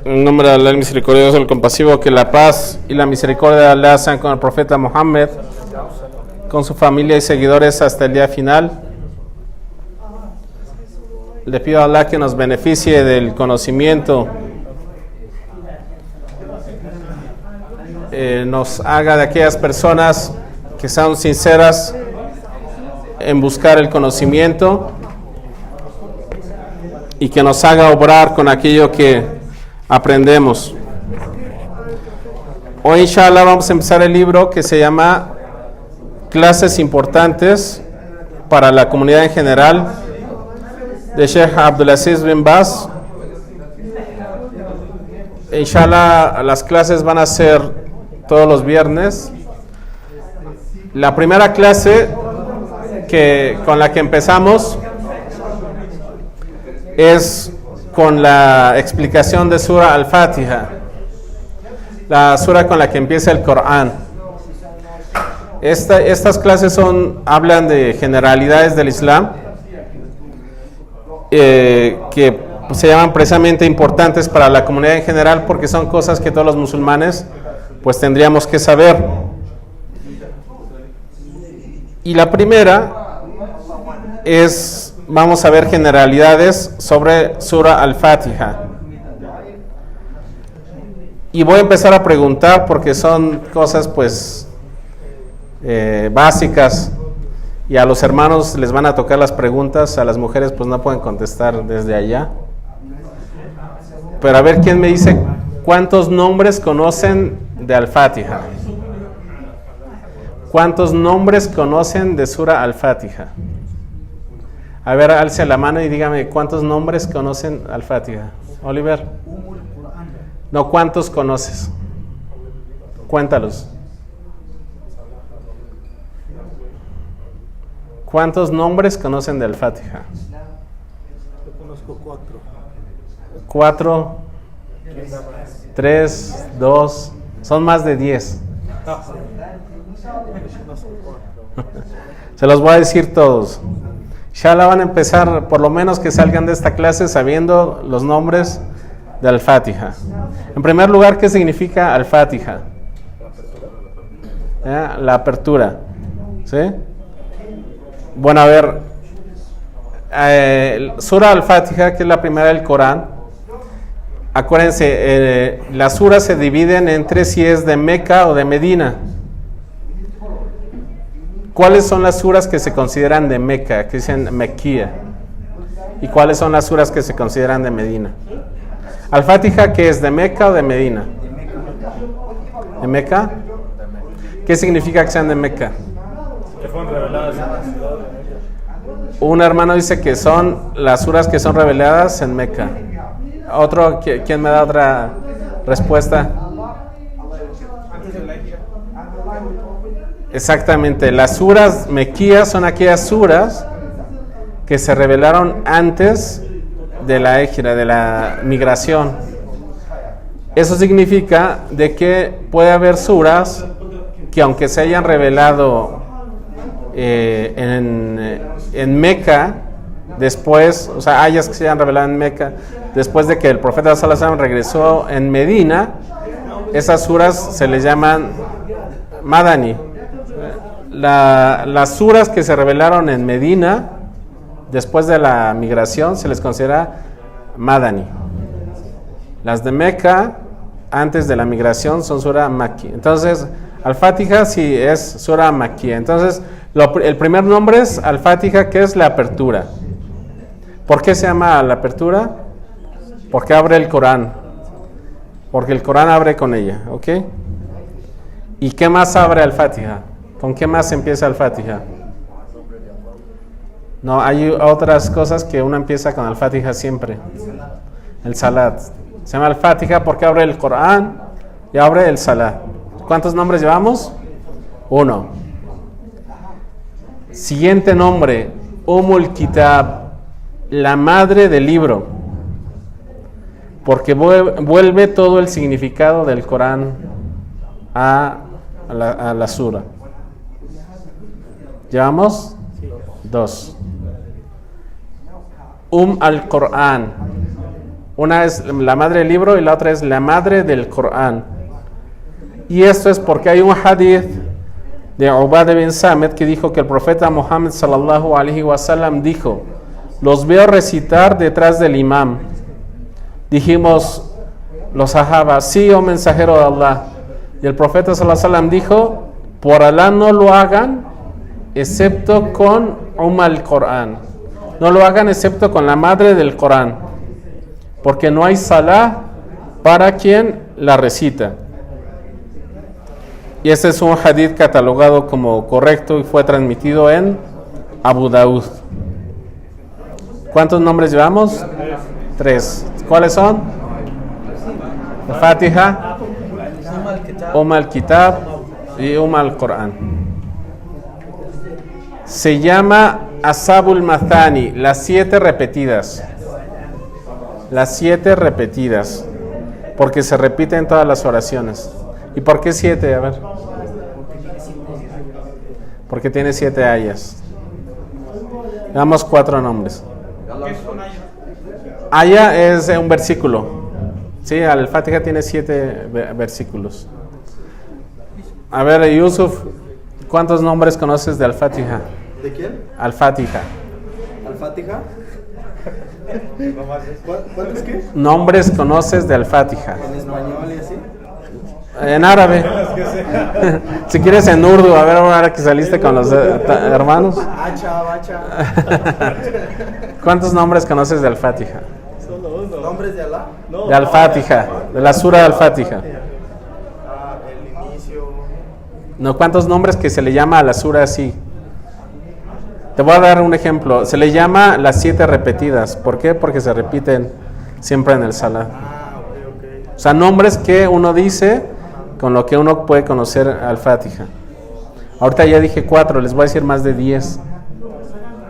En el nombre de Allah, el misericordioso, el compasivo, que la paz y la misericordia de Allah sean con el profeta Muhammad, con su familia y seguidores hasta el día final. Le pido a Allah que nos beneficie del conocimiento, nos haga de aquellas personas que sean sinceras en buscar el conocimiento y que nos haga obrar con aquello que aprendemos. Hoy, inshallah, vamos a empezar el libro que se llama Clases Importantes para la Comunidad en General, de Sheikh Abdulaziz bin Baz. Inshallah, las clases van a ser todos los viernes. La primera clase con la que empezamos es con la explicación de Sura Al-Fatiha, la sura con la que empieza el Corán. Estas clases hablan de generalidades del Islam, que se llaman precisamente importantes para la comunidad en general, porque son cosas que todos los musulmanes pues tendríamos que saber. Y la primera vamos a ver generalidades sobre Sura Al-Fatiha. Y voy a empezar a preguntar porque son cosas pues básicas, y a los hermanos les van a tocar las preguntas, a las mujeres pues no pueden contestar desde allá. Pero a ver quién me dice cuántos nombres conocen de Al-Fatiha. ¿Cuántos nombres conocen de Sura Al-Fatiha? A ver, alce la mano y dígame cuántos nombres conocen Al-Fatiha. Oliver. No, ¿cuántos conoces? Cuéntalos. ¿Cuántos nombres conocen de Al-Fatiha? Yo conozco 4. 4, 3, 2, son más de 10. Se los voy a decir todos. Inshallah van a empezar, por lo menos que salgan de esta clase sabiendo los nombres de Al-Fatiha. En primer lugar, ¿qué significa Al-Fatiha? La apertura. ¿Sí? Bueno, a ver, Sura Al-Fatiha, que es la primera del Corán. Acuérdense, las suras se dividen entre si es de Meca o de Medina. ¿Cuáles son las suras que se consideran de Meca, que dicen Mequía? ¿Y cuáles son las suras que se consideran de Medina? Al-Fatiha, ¿qué es, de Meca o de Medina? ¿De Meca? ¿Qué significa que sean de Meca? Que fueron reveladas en la ciudad. Un hermano dice que son las suras que son reveladas en Meca. Otro, ¿quién me da otra respuesta? Exactamente, las suras mequías son aquellas suras que se revelaron antes de la hijra, de la migración. Eso significa de que puede haber suras que, aunque se hayan revelado en Meca, después, o sea, ayas que se hayan revelado en Meca, después de que el profeta sallallahu alaihi wasallam regresó en Medina, esas suras se les llaman Madani. Las suras que se revelaron en Medina, después de la migración, se les considera Madani. Las de Meca, antes de la migración, son Sura Makki. Entonces, Al-Fatiha sí es Sura Makki. Entonces, el primer nombre es Al-Fatiha, que es la apertura. ¿Por qué se llama la apertura? Porque abre el Corán. Porque el Corán abre con ella, ¿ok? ¿Y qué más abre Al-Fatiha? ¿Con qué más empieza Al-Fatiha? No, hay otras cosas que uno empieza con Al-Fatiha siempre. El Salat. Se llama Al-Fatiha porque abre el Corán y abre el Salat. ¿Cuántos nombres llevamos? 1. Siguiente nombre, Umul Kitab, la madre del libro, porque vuelve todo el significado del Corán a la sura. ¿Llevamos? 2. al-Qur'an. Una es la madre del libro y la otra es la madre del Qur'an. Y esto es porque hay un hadith de Ubadah bin Samit que dijo que el profeta Muhammad sallallahu alaihi wasallam dijo: los veo recitar detrás del imam. Dijimos los sahaba: sí, oh mensajero de Allah. Y el profeta sallallahu alaihi wasallam dijo: por Alá no lo hagan excepto con al-Qur'an. No lo hagan excepto con la madre del Corán, porque no hay salah para quien la recita. Y este es un hadith catalogado como correcto y fue transmitido en Abu Daud. ¿Cuántos nombres llevamos? 3. ¿Cuáles son? Fatiha, al-Kitab y al-Qur'an. Se llama Ashabul Mathani, las 7 repetidas. Las 7 repetidas, porque se repiten todas las oraciones. ¿Y por qué 7? A ver. Porque tiene 7 ayas. Damos 4 nombres. Aya es un versículo. Sí, al-Fatiha tiene 7 versículos. A ver, Yusuf, ¿cuántos nombres conoces de al-Fatiha? ¿De quién? Al-Fatiha. ¿Al-Fatiha? ¿Cuántos qué? Nombres conoces de al-Fatiha. ¿En español y así? En árabe. Si quieres en urdu, a ver ahora que saliste con los hermanos. Hacha, bacha. ¿Cuántos nombres conoces de al-Fatiha? ¿Nombres de Alá? De al-Fatiha, de la sura de al-Fatiha. El inicio. No, ¿cuántos nombres que se le llama a la sura así? Te voy a dar un ejemplo. Se le llama las 7 repetidas. ¿Por qué? Porque se repiten siempre en el salah. Ok. O sea, nombres que uno dice con lo que uno puede conocer al-Fatiha. Ahorita ya dije 4, les voy a decir más de 10.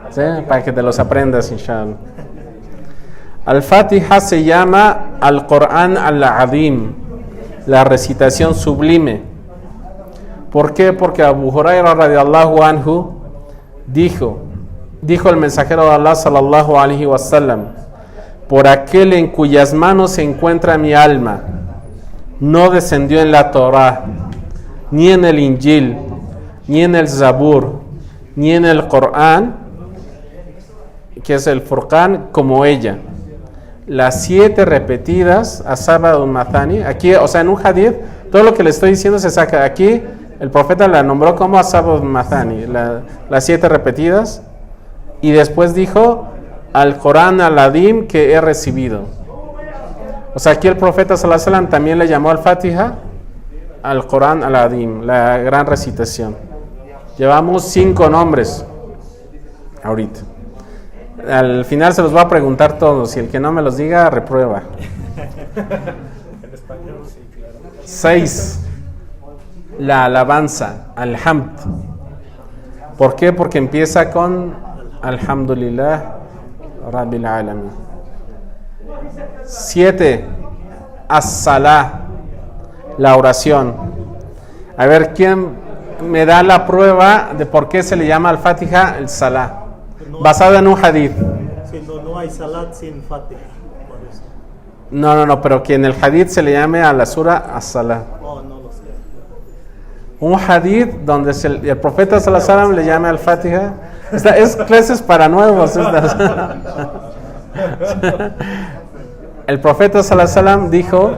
¿Sí? Para que te los aprendas, inshallah. Al-Fatiha se llama al-Qur'an al-Azim, la recitación sublime. ¿Por qué? Porque Abu Hurairah radiyallahu anhu dijo el mensajero de Allah sallallahu alaihi wasallam: por aquel en cuyas manos se encuentra mi alma, no descendió en la Torá, ni en el Injil, ni en el Zabur, ni en el Corán, que es el Furqán, como ella. Las 7 repetidas, Ashabul Mathani, aquí, o sea, en un hadith, todo lo que le estoy diciendo se saca. Aquí el profeta la nombró como Ashabul Mathani, las 7 repetidas, y después dijo: al Corán al-Adim que he recibido. O sea, aquí el profeta sallallahu alaihi wasallam también le llamó al-Fatiha al Corán al-Adim, la gran recitación. Llevamos 5 nombres ahorita. Al final se los voy a preguntar todos, y el que no me los diga, reprueba. En español, sí, claro. 6. La alabanza, al-Hamd. ¿Por qué? Porque empieza con Alhamdulillah Rabbil Alamin. 7. As-Salah, la oración. A ver, ¿quién me da la prueba de por qué se le llama al-Fatiha el Salah? Basado en un hadith. Sí, no hay salat sin Fatiha. Por eso. No, pero que en el hadith se le llame a la sura as-Salah. Oh, no lo sé. Un hadith donde el profeta sallallahu alaihi wasallam le llame al-Fatiha. Es clases para nuevos. El profeta sallallahu alaihi wasallam dijo,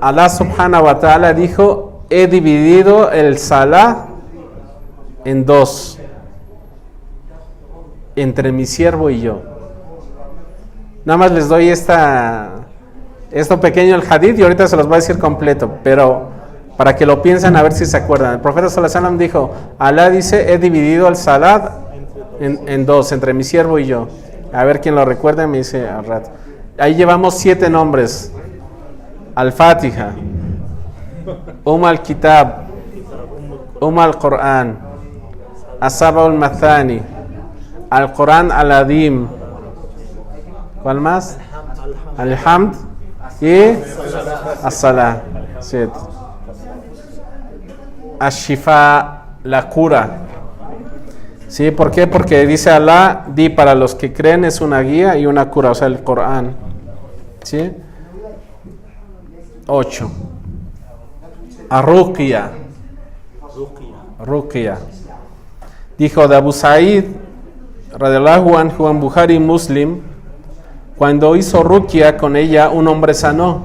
Allah subhanahu wa ta'ala dijo: he dividido el salah en 2, entre mi siervo y yo. Nada más les doy esto pequeño, el hadith, y ahorita se los voy a decir completo, pero para que lo piensen a ver si se acuerdan. El profeta sallallahu alaihi wasallam dijo: Allah dice: he dividido el salat en 2, entre mi siervo y yo. A ver quién lo recuerda, me dice al rato. Ahí llevamos 7 nombres: al-Fatiha, al-Kitab, al-Qur'an, Ashabul Mathani, al-Qur'an al-Adim. ¿Cuál más? Al-Hamd y as-Salah. 7. Ash-Shifa, la cura. ¿Sí? ¿Por qué? Porque dice Alá, di para los que creen es una guía y una cura, o sea, el Corán. ¿Sí? 8. Arruqya. Ruqya. Dijo de Abu Sa'id, radiyallahu anhu, en Bukhari Muslim, cuando hizo ruqya con ella, un hombre sanó.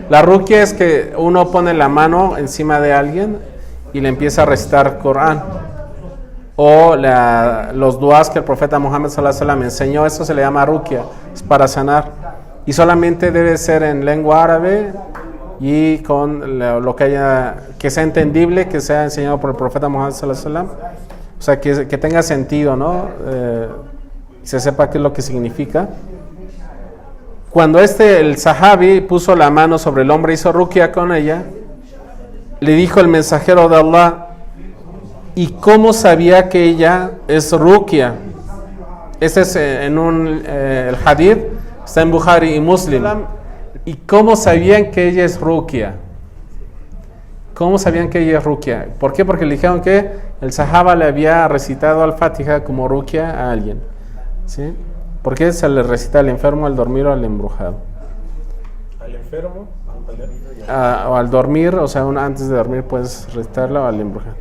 La ruqya es que uno pone la mano encima de alguien y le empieza a recitar Corán. O los duas que el profeta Muhammad sallallahu alaihi wasallam enseñó, eso se le llama ruqya, es para sanar. Y solamente debe ser en lengua árabe y con lo que sea entendible, que sea enseñado por el profeta Muhammad sallallahu alaihi wasallam. O sea, que tenga sentido, ¿no? Se sepa qué es lo que significa. Cuando el sahabi puso la mano sobre el hombre, hizo ruqya con ella, le dijo el mensajero de Allah, ¿y cómo sabía que ella es ruqya? Este es el hadith, está en Bukhari y Muslim. ¿Y cómo sabían que ella es ruqya? ¿Cómo sabían que ella es ruqya? ¿Por qué? Porque le dijeron que el sahaba le había recitado al-Fatiha como ruqya a alguien. ¿Sí? ¿Por qué se le recita al enfermo, al dormir o al embrujado? ¿Al enfermo? O al dormir, o sea, antes de dormir puedes recitarla o al embrujado.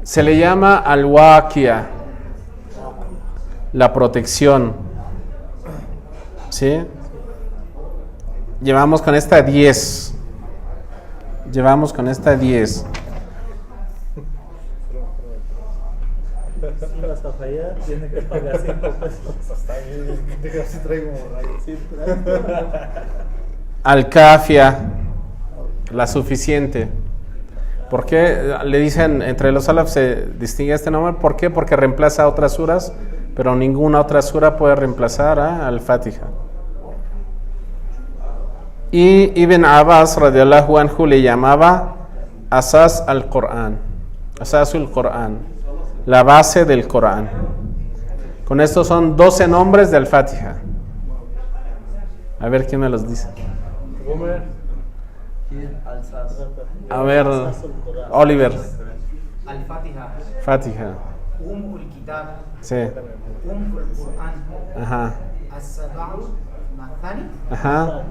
Se le llama al-Waqia, la protección. ¿Sí? Llevamos con esta 10. Llevamos con esta 10. Si vas a fallar, tienes que pagar 5 pesos. Está bien, si traigo Al-Kafia, la suficiente. ¿Por qué le dicen, entre los salaf se distingue este nombre? ¿Por qué? Porque reemplaza otras suras, pero ninguna otra sura puede reemplazar al-Fatiha. Y Ibn Abbas radiyallahu anhu le llamaba Asas al-Qur'an, Asasul Qur'an, la base del Corán. Con esto son 12 nombres del Fatiha. A ver quién me los dice. A ver, Oliver. Al-Fatiha. Fatiha. Kitab. Sí. Qur'an. Ajá. As-Sab'u Mathani. Ajá.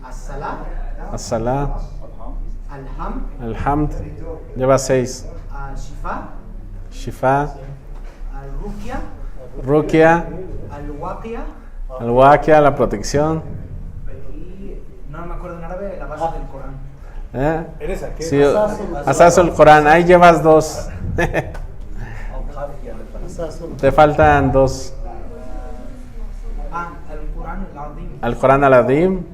As-Salah. As-Salah. Al-Hamd. Al-Hamd. Lleva 6. Al-Shifa. Shifa. Al-Ruqya. Ruqya. Al-Waqia. Al-Waqia, la protección. Y no me acuerdo en árabe, la base del Corán. ¿Eres aquel? Sí, Asasul Qur'an. Ahí llevas 2. Te faltan 2. Al-Quran al-Azim. Al-Qur'an al-Azim.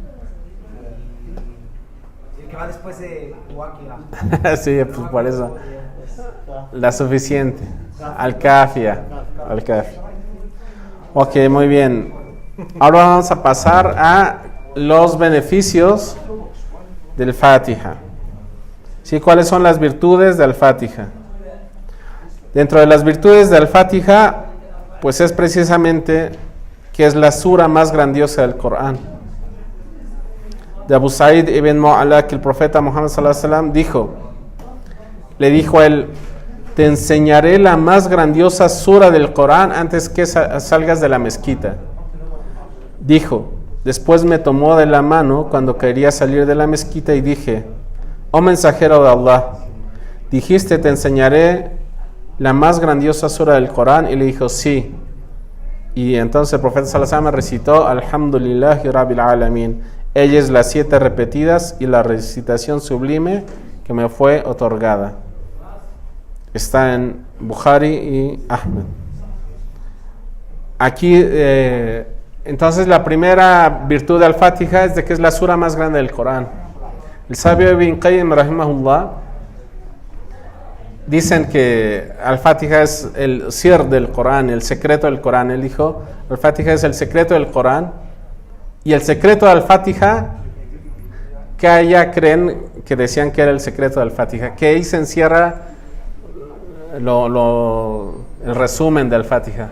El que va después de Waqia. Sí, pues por eso. La suficiente. Al-Kafia. Al-Kafia. Ok, muy bien. Ahora vamos a pasar a los beneficios del Fatiha. ¿Sí? ¿Cuáles son las virtudes del Fatiha? Dentro de las virtudes del Fatiha, pues es precisamente que es la sura más grandiosa del Corán. De Abu Sa'id ibn Mu'alla, que el profeta Muhammad sallallahu alaihi wasallam le dijo a él, te enseñaré la más grandiosa sura del Corán antes que salgas de la mezquita. Dijo, después me tomó de la mano cuando quería salir de la mezquita y dije, oh mensajero de Allah, dijiste te enseñaré la más grandiosa sura del Corán, y le dijo sí. Y entonces el profeta sallallahu alaihi wasallam recitó Alhamdulillahi Rabbil Alamin. Ella es las 7 repetidas y la recitación sublime que me fue otorgada. Está en Bukhari y Ahmed. Aquí, entonces la primera virtud del Fatiha es de que es la sura más grande del Corán. El sabio Ibn Qayyim rahimahullah dicen que al-Fatiha es el sir del Corán, el secreto del Corán. Él dijo, al-Fatiha es el secreto del Corán. Y el secreto del Fatiha, que allá creen que decían que era el secreto del Fatiha, que ahí se encierra el resumen del Fatiha.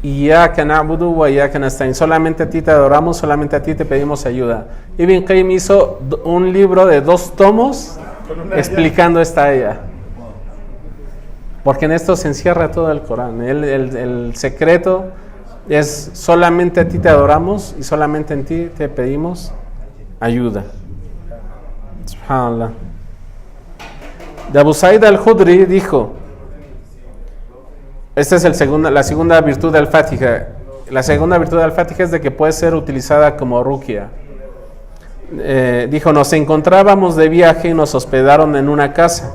Iyyaka na'budu wa iyyaka nasta'in. Solamente a ti te adoramos, solamente a ti te pedimos ayuda. Ibn Qayyim hizo un libro de 2 tomos explicando esta ayah. Porque en esto se encierra todo el Corán. El secreto es solamente a ti te adoramos y solamente en ti te pedimos ayuda. Subhanallah. De Abu Sa'id al-Khudri dijo, esta es la segunda virtud del Fatiha. La segunda virtud del Fatiha es de que puede ser utilizada como ruqya. Dijo, nos encontrábamos de viaje y nos hospedaron en una casa.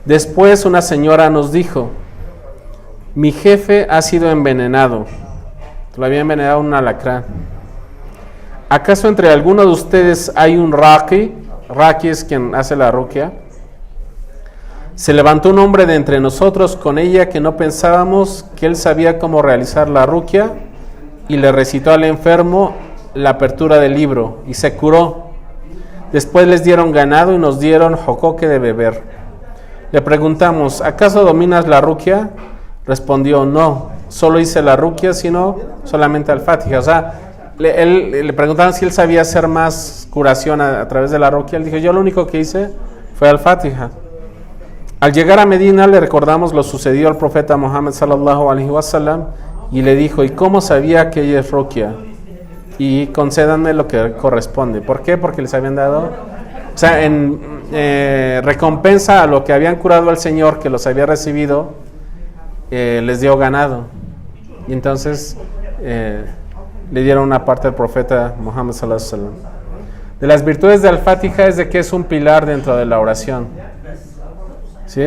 Después una señora nos dijo, mi jefe ha sido envenenado. Lo había envenenado un alacrán. ¿Acaso entre algunos de ustedes hay un raqi? Raqi es quien hace la ruqya. Se levantó un hombre de entre nosotros con ella que no pensábamos que él sabía cómo realizar la ruqya y le recitó al enfermo la apertura del libro y se curó. Después les dieron ganado y nos dieron jocoque de beber. Le preguntamos, ¿acaso dominas la ruqya? Respondió, no, solo hice la ruqya, sino solamente al Fatiha. O sea, le preguntaban si él sabía hacer más curación a través de la ruqya. Él dijo, yo lo único que hice fue al Fatiha. Al llegar a Medina le recordamos lo sucedido al profeta Muhammad sallallahu alaihi wasallam y le dijo, ¿y cómo sabía que ella es ruqya? Y concédanme lo que corresponde. ¿Por qué? Porque les habían dado, o sea, en recompensa a lo que habían curado al Señor que los había recibido, les dio ganado. Y entonces le dieron una parte al profeta Muhammad sallallahu alaihi wasallam. De las virtudes del Fatiha es de que es un pilar dentro de la oración. ¿Sí?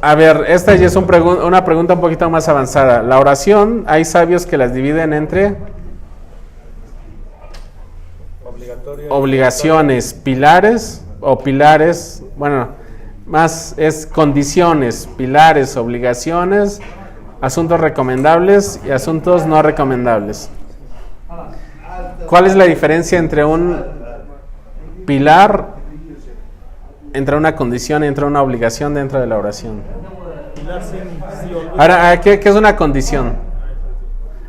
A ver, esta ya es una pregunta un poquito más avanzada. La oración, hay sabios que las dividen entre obligaciones, pilares o pilares, bueno, más es condiciones, pilares, obligaciones, asuntos recomendables y asuntos no recomendables. ¿Cuál es la diferencia entre un pilar, entre una condición y entre una obligación dentro de la oración? Ahora, ¿qué es una condición?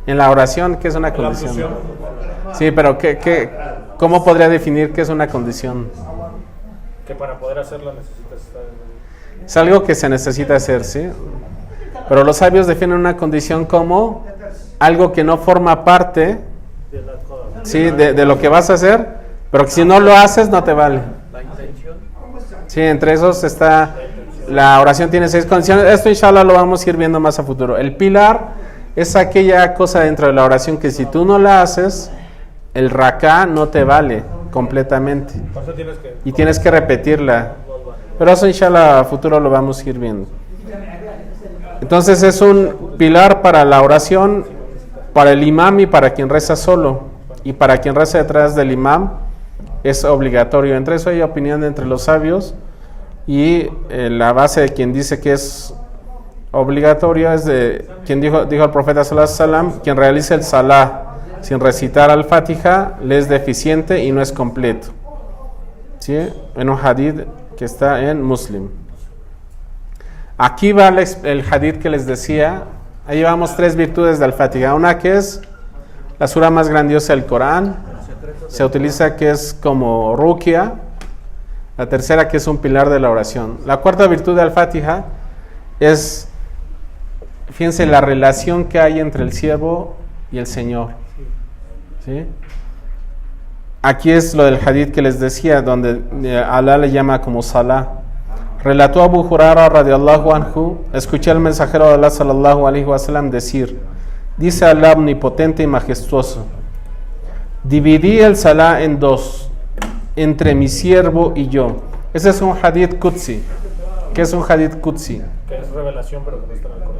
En la oración, ¿qué es una condición? Sí, pero ¿cómo podría definir qué es una condición? Que para poder hacerlo necesitas estar en... Es algo que se necesita hacer, ¿sí? Pero los sabios definen una condición como algo que no forma parte, ¿sí? de lo que vas a hacer, pero que si no lo haces no te vale. Sí, entre esos está, la oración tiene 6 condiciones. Esto inshallah lo vamos a ir viendo más a futuro. El pilar es aquella cosa dentro de la oración que si tú no la haces, el rak'a no te vale completamente. Y tienes que repetirla. Pero eso inshallah a futuro lo vamos a ir viendo. Entonces es un pilar para la oración, para el imam y para quien reza solo. Y para quien reza detrás del imam es obligatorio. Entre eso hay opinión entre los sabios y la base de quien dice que es obligatorio es de quien dijo el profeta sallallahu alaihi wasallam, quien realiza el salah sin recitar al Fatiha le es deficiente y no es completo. ¿Sí? En un hadith que está en Muslim. Aquí va el hadith que les decía. Ahí vamos 3 virtudes del Fatiha. Una que es la sura más grandiosa del Corán, se utiliza que es como ruqya. La tercera que es un pilar de la oración. La cuarta virtud del Fatiha es, fíjense, la relación que hay entre el siervo y el Señor. ¿Sí? Aquí es lo del hadith que les decía, donde Alá le llama como Salah. Relató Abu Hurairah radiallahu anhu, escuché al mensajero de Allah sallallahu alaihi wasallam decir, dice Alá omnipotente y majestuoso, dividí el Salah en 2, entre mi siervo y yo. Ese es un hadith Qudsi. ¿Qué es un hadith Qudsi? Que es revelación, pero que no está en el Corán.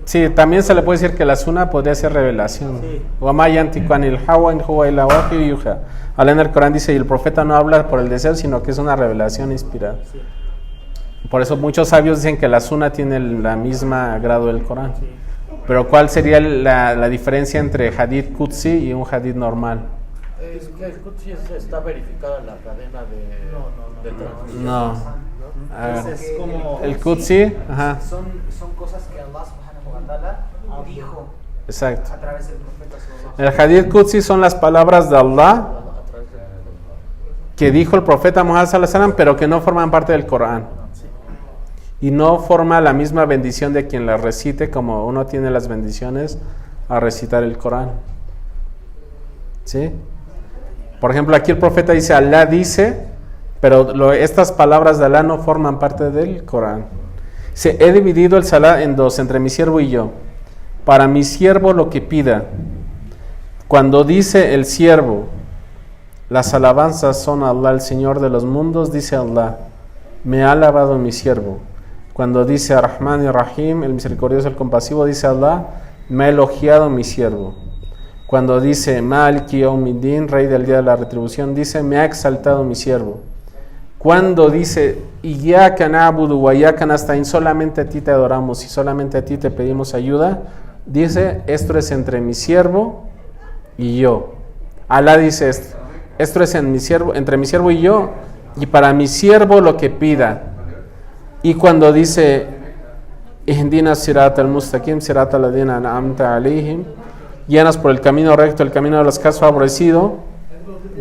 Sí, también se le puede decir que la sunna podría ser revelación. Wama yantiqu anil hawa in huwa illa wahyu yuha. Alá en el Corán dice, y el profeta no habla por el deseo, sino que es una revelación inspirada. Por eso muchos sabios dicen que la sunna tiene la misma grado del Corán. Pero ¿cuál sería la diferencia entre hadith Qudsi y un hadith normal? Es que el Qudsi está verificado en la cadena de transmisión. No. A ver. Es como El Qudsi, ajá. Son cosas que Allah subhanahu wa ta'ala dijo Exacto. a través del profeta sallallahu El hadith Qudsi son las palabras de Allah que dijo el profeta Muhammad sallallahu alaihi wasallam, pero que no forman parte del Corán. Y no forma la misma bendición de quien la recite, como uno tiene las bendiciones a recitar el Corán. ¿Sí? Por ejemplo, aquí el profeta dice, Alá dice, pero estas palabras de Alá no forman parte del Corán. Dice, he dividido el salat en dos, entre mi siervo y yo. Para mi siervo lo que pida. Cuando dice el siervo, las alabanzas son a Allah, el Señor de los mundos, dice Allah, me ha alabado mi siervo. Cuando dice Ar-Rahman y Rahim, el misericordioso, el compasivo, dice Allah, me ha elogiado mi siervo. Cuando dice Maliki Yawmiddin, rey del día de la retribución, dice, me ha exaltado mi siervo. Cuando dice Iyyaka na'budu wa iyyaka nasta'in, solamente a ti te adoramos y solamente a ti te pedimos ayuda, dice, esto es entre mi siervo y yo. Alá dice esto es entre mi siervo y yo, y para mi siervo lo que pida. Y cuando dice Ihdina sirata al-mustaqim, sirata alladhina an'amta alayhim, guíanos por el camino recto, el camino de los que has favorecido,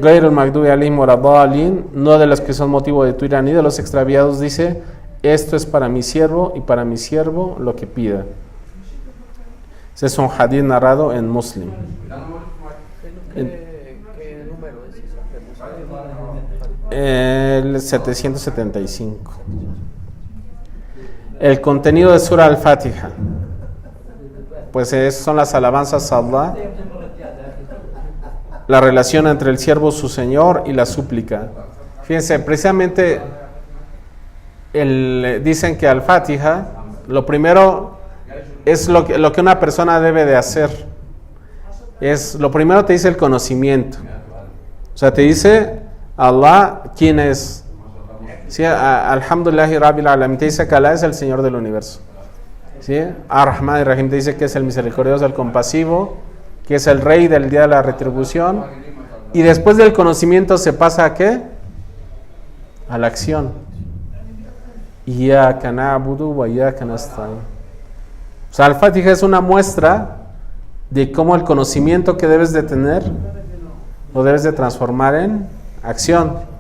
Gairul Magdubi alayhim waladhdallin, no de los que son motivo de tu ira ni de los extraviados, dice, esto es para mi siervo y para mi siervo lo que pida. Ese es un hadith narrado en Muslim. ¿Qué número es ese? El 775. El contenido de Sura Al-Fatiha, pues son las alabanzas a Allah, la relación entre el siervo, su Señor, y la súplica. Fíjense, precisamente dicen que Al-Fatiha, lo primero es lo que una persona debe de hacer. Lo primero te dice el conocimiento. O sea, te dice Allah quién es. ¿Sí? Alhamdulillahi Rabbil Alamin, te dice que Allah es el Señor del universo. ¿Sí? Ar-Rahman y Rahim te dice que es el misericordioso, el compasivo, que es el rey del día de la retribución. Y después del conocimiento se pasa ¿a qué? A la acción. Iyyaka na'budu wa iyyaka nasta'in. O sea, Al-Fatiha es una muestra de cómo el conocimiento que debes de tener lo debes de transformar en acción.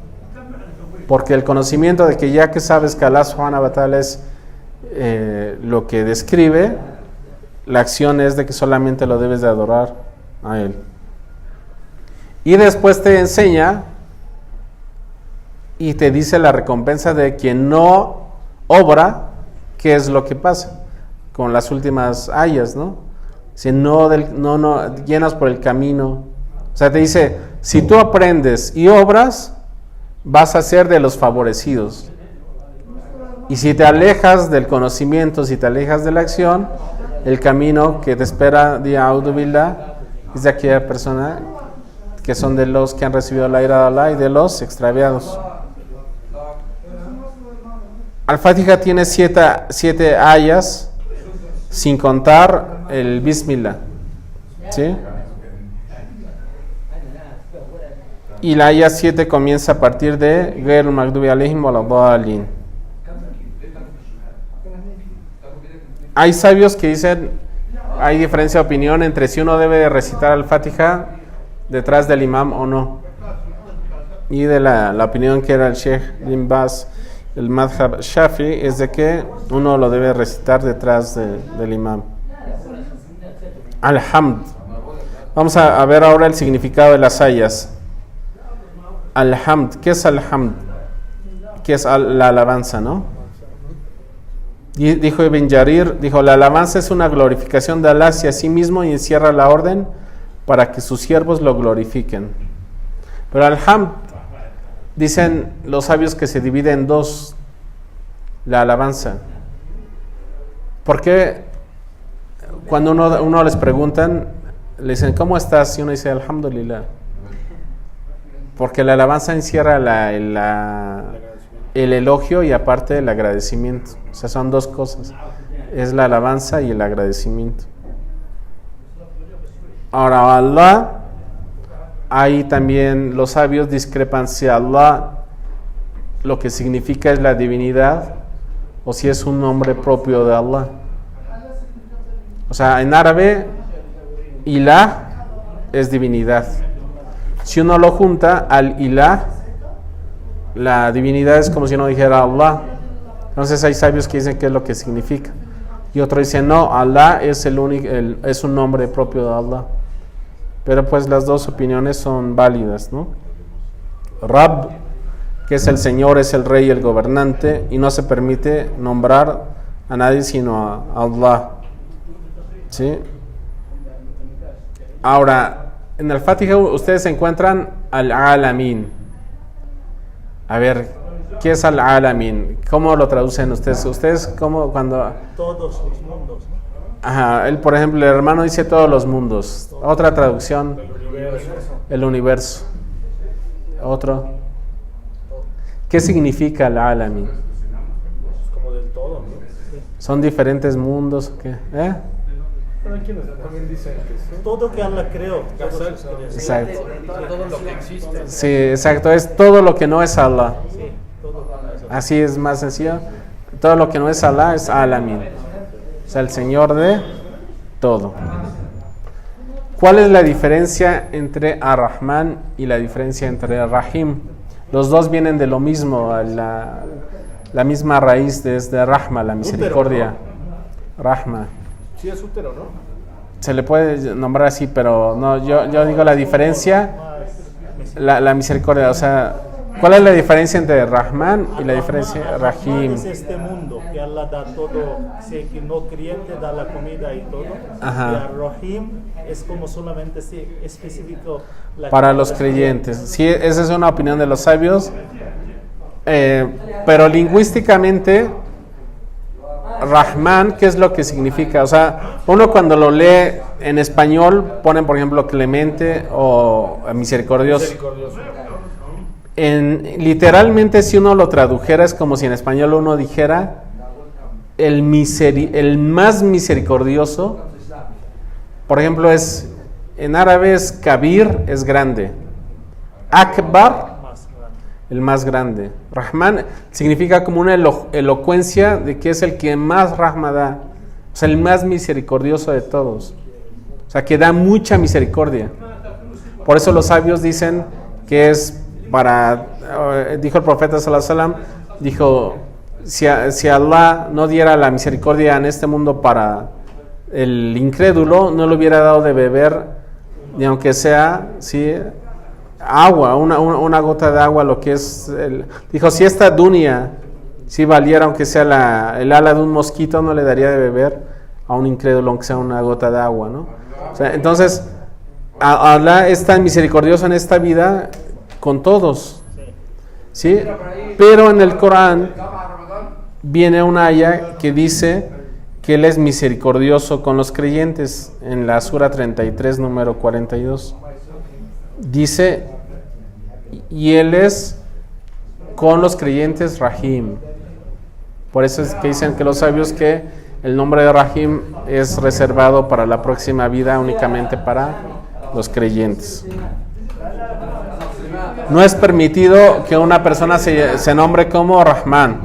Porque el conocimiento de que ya que sabes que Allah subhanahu wa ta'ala es lo que describe, la acción es de que solamente lo debes de adorar a Él. Y después te enseña y te dice la recompensa de quien no obra, qué es lo que pasa con las últimas ayas, ¿no? Si no llenas por el camino. O sea, te dice, si tú aprendes y obras, vas a ser de los favorecidos. Y si te alejas del conocimiento, si te alejas de la acción, el camino que te espera, A'udhu billah, es de aquella persona que son de los que han recibido la ira de Allah y de los extraviados. Al-Fatiha tiene siete ayas, sin contar el Bismillah. ¿Sí? Y la aya 7 comienza a partir de Gairul Magdubi alayhim waladhdallin. Hay sabios que dicen, hay diferencia de opinión entre si uno debe recitar Al-Fatiha detrás del imam o no. Y de la opinión que era el Sheikh Bin Baz, el Madhab Shafi, es de que uno lo debe recitar detrás del imam. Al-Hamd. Vamos a ver ahora el significado de las ayas. Al-Hamd, ¿qué es Al-Hamd? ¿Qué es la alabanza, no? Y dijo Ibn Jarir, la alabanza es una glorificación de Allah hacia sí mismo y encierra la orden para que sus siervos lo glorifiquen. Pero Al-Hamd, dicen los sabios que se divide en dos, la alabanza. ¿Por qué cuando uno les preguntan, le dicen, ¿cómo estás? Y uno dice, Alhamdulillah. Porque la alabanza encierra el elogio y aparte el agradecimiento. O sea, son dos cosas. Es la alabanza y el agradecimiento. Ahora, Allah, ahí también los sabios discrepan si Allah lo que significa es la divinidad o si es un nombre propio de Allah. O sea, en árabe, Ilah es divinidad. Si uno lo junta, al-Ilah la divinidad es como si uno dijera Allah. Entonces hay sabios que dicen qué es lo que significa. Y otros dicen, no, Allah es es un nombre propio de Allah. Pero pues las dos opiniones son válidas, ¿no? Rab, que es el Señor, es el Rey, el gobernante, y no se permite nombrar a nadie sino a Allah. ¿Sí? Ahora, en el Fatiha ustedes encuentran Al-Alamin. A ver, ¿qué es Al-Alamin? ¿Cómo lo traducen ustedes? ¿Ustedes cómo cuando...? Todos los mundos, ¿no? Ajá, él, por ejemplo, el hermano dice todos los mundos. Otra traducción, el universo. Otro. ¿Qué significa Al-Alamin? Como del todo, ¿no? ¿Son diferentes mundos o qué? ¿Eh? Pero hay quienes también dicen que son. Todo que Allah creó. Exacto. Todo lo que existe. Sí, exacto, es todo lo que no es Allah. Sí, todo. Así es más sencillo. Todo lo que no es Allah es Alamin. O sea, el Señor de todo. ¿Cuál es la diferencia entre Ar-Rahman y la diferencia entre Ar-Rahim? Los dos vienen de lo mismo, la misma raíz desde Rahma, la misericordia. Rahma. Sí, es útero, ¿no? Se le puede nombrar así, pero no, yo digo la diferencia, la misericordia. O sea, ¿cuál es la diferencia entre Rahman y la diferencia de Rahim? Es este mundo que Allah da todo, si que no creyente da la comida y todo. Ajá. Y Ar-Rahim es como solamente si específico Para los creyentes. Sí, esa es una opinión de los sabios. Pero lingüísticamente, Rahman, ¿qué es lo que significa? O sea, uno cuando lo lee en español, ponen por ejemplo clemente o misericordioso. Literalmente, si uno lo tradujera, es como si en español uno dijera el más misericordioso. Por ejemplo, en árabe es Kabir, es grande. Akbar, el más grande. Rahman significa como una elocuencia de que es el que más rahma da. O sea, el más misericordioso de todos. O sea, que da mucha misericordia. Por eso los sabios dicen que es dijo el profeta sallallahu alaihi wasallam, dijo, si Allah no diera la misericordia en este mundo para el incrédulo, no le hubiera dado de beber, ni aunque sea, ¿sí?, agua, una gota de agua, lo que es, dijo, si esta dunya, si valiera aunque sea el ala de un mosquito, no le daría de beber a un incrédulo aunque sea una gota de agua, ¿no? O sea, entonces, Allah es tan misericordioso en esta vida con todos, ¿sí? Pero en el Corán viene una aya que dice que Él es misericordioso con los creyentes, en la Sura 33, número 42. Dice, y Él es con los creyentes Rahim. Por eso es que dicen que los sabios que el nombre de Rahim es reservado para la próxima vida únicamente para los creyentes. No es permitido que una persona se nombre como Rahman.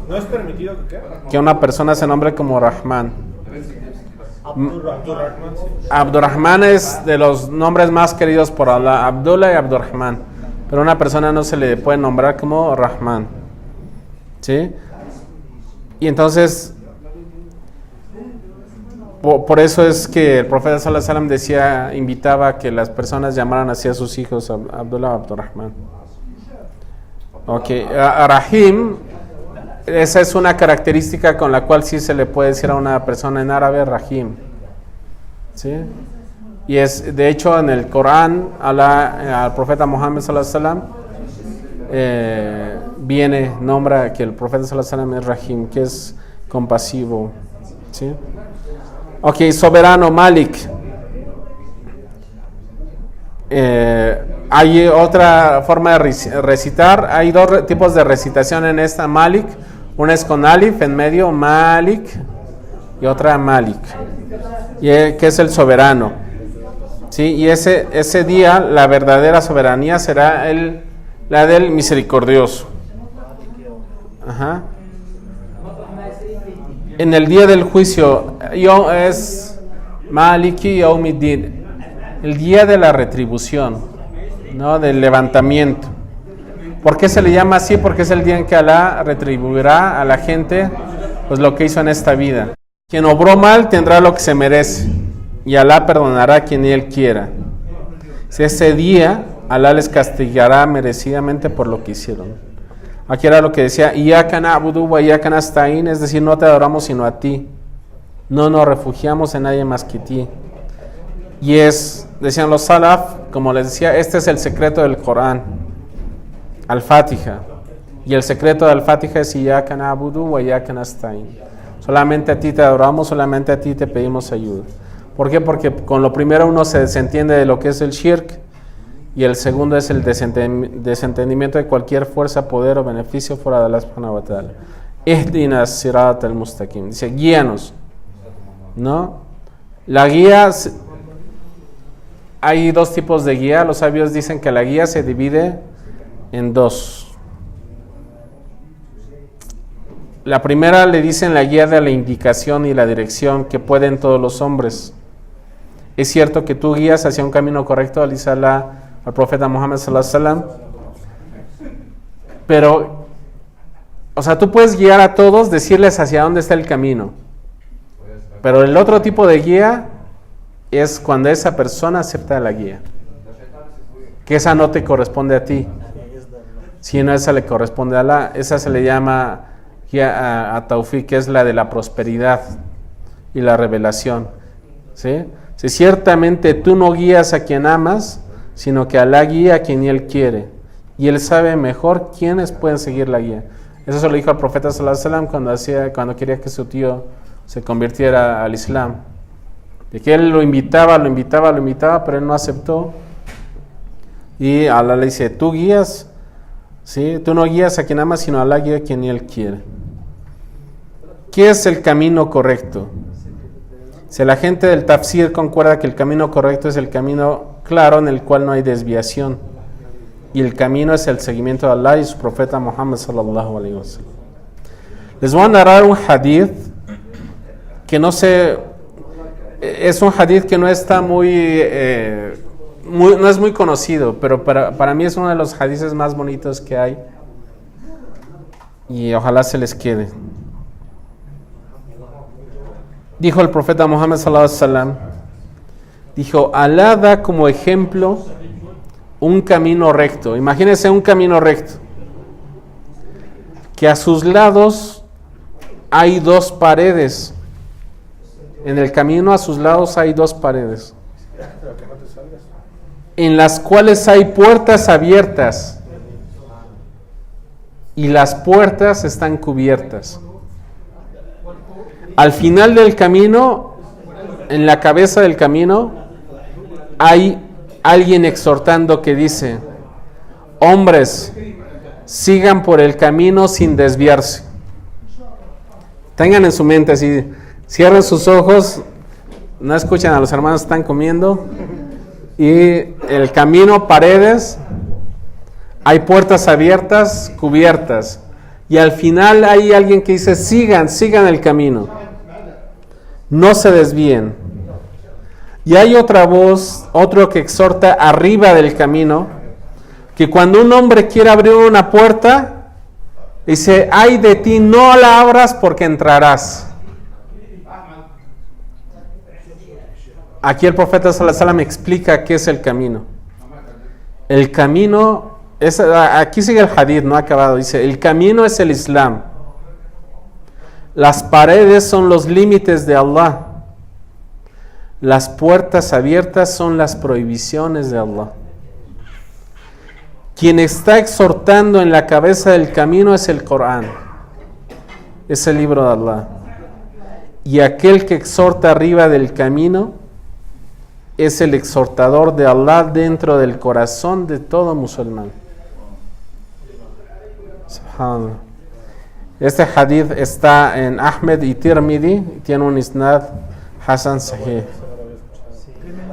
¿No es permitido Que una persona se nombre como Rahman. Abdurrahman, sí. Abdurrahman es de los nombres más queridos por Allah, Abdullah y Abdurrahman. Pero a una persona no se le puede nombrar como Rahman. ¿Sí? Y entonces, por eso es que el profeta sallallahu alaihi wasallam decía, invitaba a que las personas llamaran así a sus hijos, Abdullah o Abdurrahman. Ok, Rahim, esa es una característica con la cual sí se le puede decir a una persona en árabe Rahim. ¿Sí? Y es, de hecho, en el Corán, al profeta Muhammad sallallahu alaihi wasallam, nombra que el profeta sallallahu alaihi wasallam es Rahim, que es compasivo. ¿Sí? Ok, soberano, Malik. Hay otra forma de recitar. Hay dos tipos de recitación en esta Malik. Una es con alif en medio, Malik, y otra Malik, que es el soberano. ¿Sí? Y ese día la verdadera soberanía será la del misericordioso. Ajá. En el día del juicio, es Maliki Yawmiddin, el día de la retribución, ¿no? Del levantamiento. ¿Por qué se le llama así? Porque es el día en que Alá retribuirá a la gente pues lo que hizo en esta vida. Quien obró mal tendrá lo que se merece y Alá perdonará a quien Él quiera. Si ese día Alá les castigará merecidamente por lo que hicieron. Aquí era lo que decía, Iyyaka na'budu wa iyyaka nasta'in, es decir, no te adoramos sino a ti. No nos refugiamos en nadie más que ti. Y decían los salaf, como les decía, este es el secreto del Corán, Al-Fatiha. Y el secreto del Al-Fatiha es Iyyaka na'budu wa iyyaka nasta'in. Solamente a ti te adoramos, solamente a ti te pedimos ayuda. ¿Por qué? Porque con lo primero uno se desentiende de lo que es el shirk, y el segundo es el desentendimiento de cualquier fuerza, poder o beneficio fuera de Allah subhanahu wa ta'ala. Ihdinas sirat al-mustaqim. Dice, guíanos. ¿No? La guía, hay dos tipos de guía. Los sabios dicen que la guía se divide en dos. La primera le dicen la guía de la indicación y la dirección que pueden todos los hombres. Es cierto que tú guías hacia un camino correcto, al profeta Muhammad sallallahu alaihi wasallam, pero, o sea, tú puedes guiar a todos, decirles hacia dónde está el camino, pero el otro tipo de guía es cuando esa persona acepta la guía, que esa no te corresponde a ti, sino esa le corresponde a Allah. Esa se le llama guía a Tawfiq, que es la de la prosperidad y la revelación, ¿sí? Si ciertamente tú no guías a quien amas, sino que Alá guía a quien Él quiere, y Él sabe mejor quiénes pueden seguir la guía. Eso se lo dijo al profeta sallallahu alaihi wasallam cuando quería que su tío se convirtiera al Islam, de que él lo invitaba, pero él no aceptó, y Alá le dice, tú guías, ¿sí? Tú no guías a quien amas, sino Alá guía a quien Él quiere. ¿Qué es el camino correcto? Si la gente del tafsir concuerda que el camino correcto es el camino claro en el cual no hay desviación, y el camino es el seguimiento de Allah y su profeta Muhammad sallallahu alaihi wasallam. Les voy a narrar un hadith que no es un hadith que no está no es muy conocido, pero para mí es uno de los hadiths más bonitos que hay, y ojalá se les quede. Dijo el profeta Muhammad sallallahu alaihi wasallam, dijo, Alá da como ejemplo un camino recto. Imagínense un camino recto, que a sus lados hay dos paredes. En el camino a sus lados hay dos paredes, en las cuales hay puertas abiertas, y las puertas están cubiertas. Al final del camino, en la cabeza del camino, hay alguien exhortando que dice, hombres, sigan por el camino sin desviarse. Tengan en su mente así, cierren sus ojos, no escuchan a los hermanos que están comiendo, y el camino, paredes, hay puertas abiertas, cubiertas, y al final hay alguien que dice, sigan el camino, no se desvíen. Y hay otra voz, otro que exhorta arriba del camino, que cuando un hombre quiere abrir una puerta, dice, ay de ti, no la abras porque entrarás. Aquí el profeta sallallahu alaihi wasallam explica qué es el camino. El camino, aquí sigue el hadith, no ha acabado, dice, el camino es el Islam. Las paredes son los límites de Allah. Las puertas abiertas son las prohibiciones de Allah. Quien está exhortando en la cabeza del camino es el Corán, es el libro de Allah. Y aquel que exhorta arriba del camino es el exhortador de Allah dentro del corazón de todo musulmán. Subhanallah. Este hadith está en Ahmed y Tirmidhi, tiene un isnad Hasan Sahih.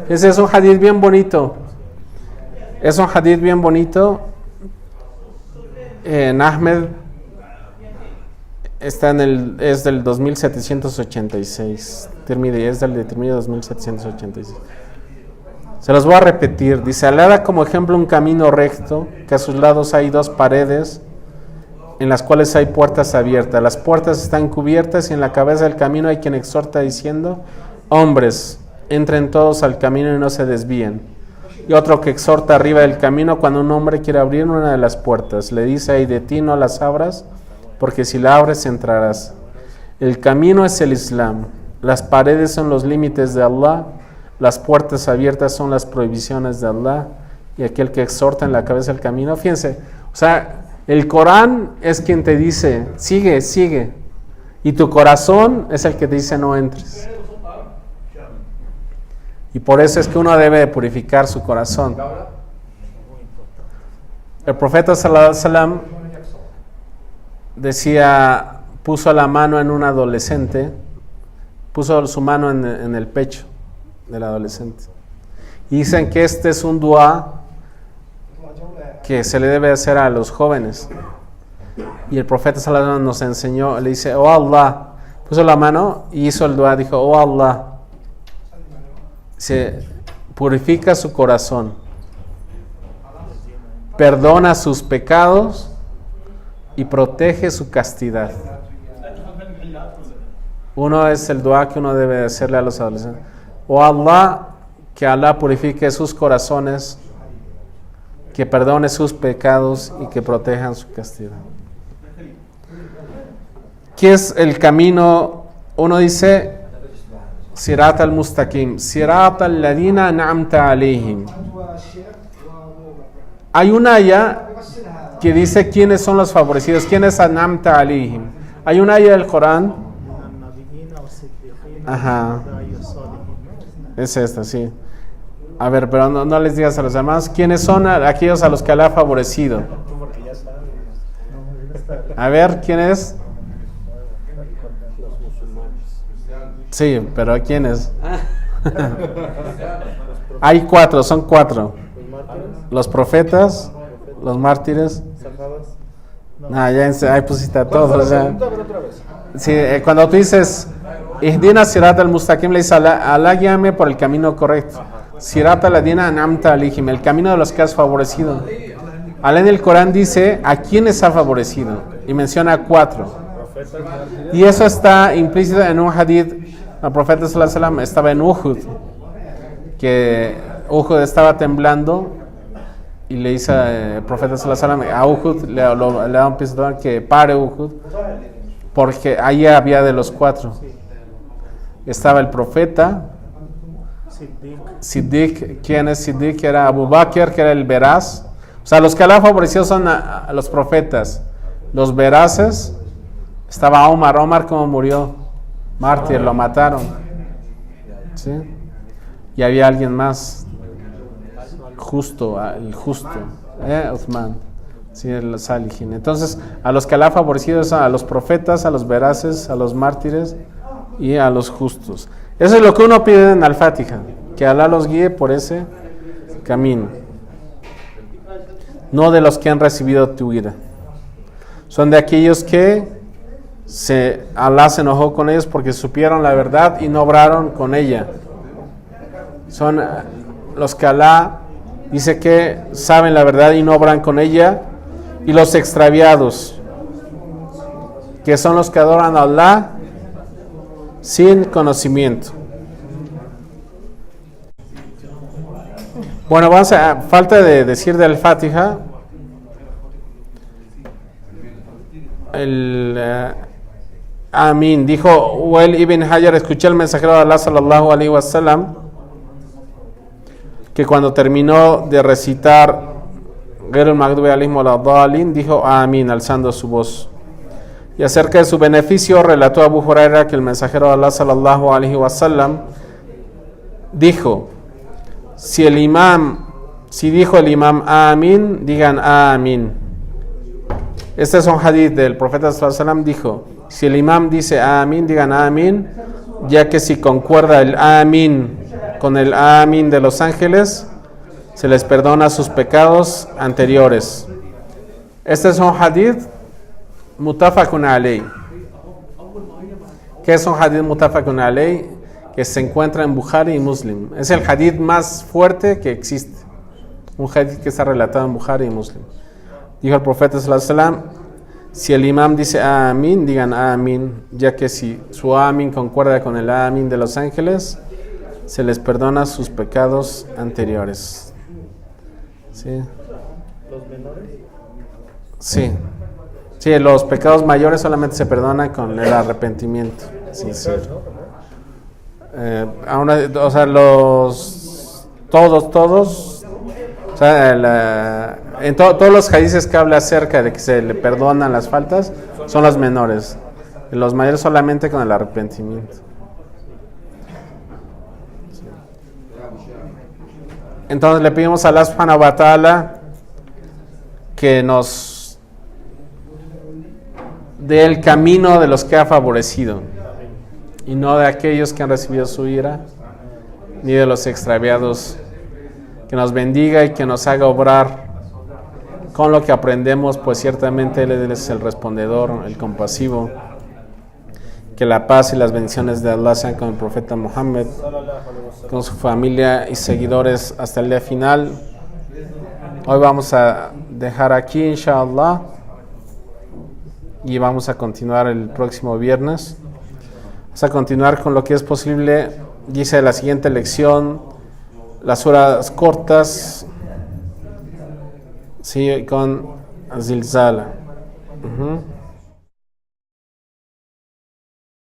Ese es un hadith bien bonito. Es un hadith bien bonito. En Ahmed está es del 2786. Tirmidhi es del de Tirmidhi 2786. Se los voy a repetir. Dice, Alá da como ejemplo un camino recto, que a sus lados hay 2 paredes, en las cuales hay puertas abiertas. Las puertas están cubiertas y en la cabeza del camino hay quien exhorta diciendo, hombres, entren todos al camino y no se desvíen. Y otro que exhorta arriba del camino cuando un hombre quiere abrir una de las puertas. Le dice, ay de ti, no las abras, porque si la abres entrarás. El camino es el Islam. Las paredes son los límites de Allah. Las puertas abiertas son las prohibiciones de Allah. Y aquel que exhorta en la cabeza del camino. Fíjense, o sea, el Corán es quien te dice, sigue, sigue. Y tu corazón es el que te dice, no entres. Y por eso es que uno debe purificar su corazón. El profeta sallallahu alaihi wasallam decía, puso la mano en un adolescente, puso su mano en el pecho del adolescente. Y dicen que este es un dua que se le debe hacer a los jóvenes. Y el profeta sallallahu alaihi wasallam nos enseñó, le dice, oh Allah, puso la mano y hizo el dua, dijo, oh Allah, se purifica su corazón, perdona sus pecados y protege su castidad. Uno es el dua que uno debe hacerle a los adolescentes. Oh Allah, que Allah purifique sus corazones, que perdone sus pecados y que protejan su castidad. ¿Qué es el camino? Uno dice Sirat al-Mustaqim, Sirat al-Ladina an'amta alayhim. Hay una aya que dice quiénes son los favorecidos, quiénes an'amta alayhim. Hay una aya del Corán. Ajá. Es esta, sí. A ver, pero no les digas a los demás quiénes son aquellos a los que Allah ha favorecido. A ver, ¿quién es? Sí, pero ¿quiénes? Hay 4, son 4. Los profetas, los mártires. Ya ahí pusiste a todos. Sí, cuando tú dices Ihdina Sirat al-Mustaqim, le dice Alá, guíame por el camino correcto. Sirat al-Ladina an'amta alayhim, el camino de los que has favorecido. Alá en el Corán dice a quiénes ha favorecido y menciona 4. Y eso está implícito en un hadith. El profeta sallallahu alaihi wasallam estaba en Uhud, que Uhud estaba temblando y le dice el profeta sallallahu alaihi wasallam a Uhud, le da un pistón que pare Uhud, porque ahí había de los 4. Estaba el profeta Siddiq. ¿Quién es Siddiq? Era Abu Bakr, que era el veraz. O sea, los que Allah favoreció son a los profetas. Los veraces. Estaba Omar, ¿cómo murió? Mártir, lo mataron. ¿Sí? Y había alguien más justo, el justo, Uthman, ¿sí? El Salihin. Entonces, a los que Allah ha favorecido son a los profetas, a los veraces, a los mártires y a los justos. Eso es lo que uno pide en Al-Fatiha, que Allah los guíe por ese camino. No de los que han recibido tu ira. Son de aquellos que Allah se enojó con ellos porque supieron la verdad y no obraron con ella. Son los que Allah dice que saben la verdad y no obran con ella. Y los extraviados, que son los que adoran a Allah sin conocimiento. Bueno, vamos a falta de decir del Fatiha. Amén. Dijo Wael ibn Hajar, escuché al mensajero de Allah sallallahu alaihi wasallam que cuando terminó de recitar Ghairul Maghdubi alaihim waladhdallin, dijo Amén, alzando su voz. Y acerca de su beneficio relató Abu Huraira que el mensajero de Allah sallallahu alaihi wasallam dijo: si dijo el imam Amén, digan Amén. Este es un hadith del profeta sallallahu alaihi wasallam. Dijo: si el imam dice Amén, digan Amén, ya que si concuerda el Amén con el Amén de los ángeles, se les perdona sus pecados anteriores. Este es un hadith mutafakun alayh. ¿Qué es un hadith mutafakun alayh? que se encuentra en Bukhari y Muslim. Es el hadith más fuerte que existe. Un hadith que está relatado en Bukhari y Muslim. Dijo el profeta sallallahu alaihi wasallam: si el imam dice amín, digan amín, ya que si su amín concuerda con el amín de los ángeles, se les perdona sus pecados anteriores. ¿Sí? ¿Los menores? Sí. Sí, los pecados mayores solamente se perdonan con el arrepentimiento sincero. O sea, todos, o sea, todos los hadices que habla acerca de que se le perdonan las faltas son los menores. Los mayores solamente con el arrepentimiento. Entonces le pedimos a Allah subhanahu wa ta'ala que nos dé el camino de los que ha favorecido y no de aquellos que han recibido su ira, ni de los extraviados. Que nos bendiga y que nos haga obrar con lo que aprendemos, pues ciertamente Él es el respondedor, el compasivo. Que la paz y las bendiciones de Allah sean con el profeta Muhammad, con su familia y seguidores hasta el día final. Hoy vamos a dejar aquí, inshallah, y vamos a continuar el próximo viernes. Vamos a continuar con lo que es posible. Dice la siguiente lección, las suras cortas, sí, con Zilzala.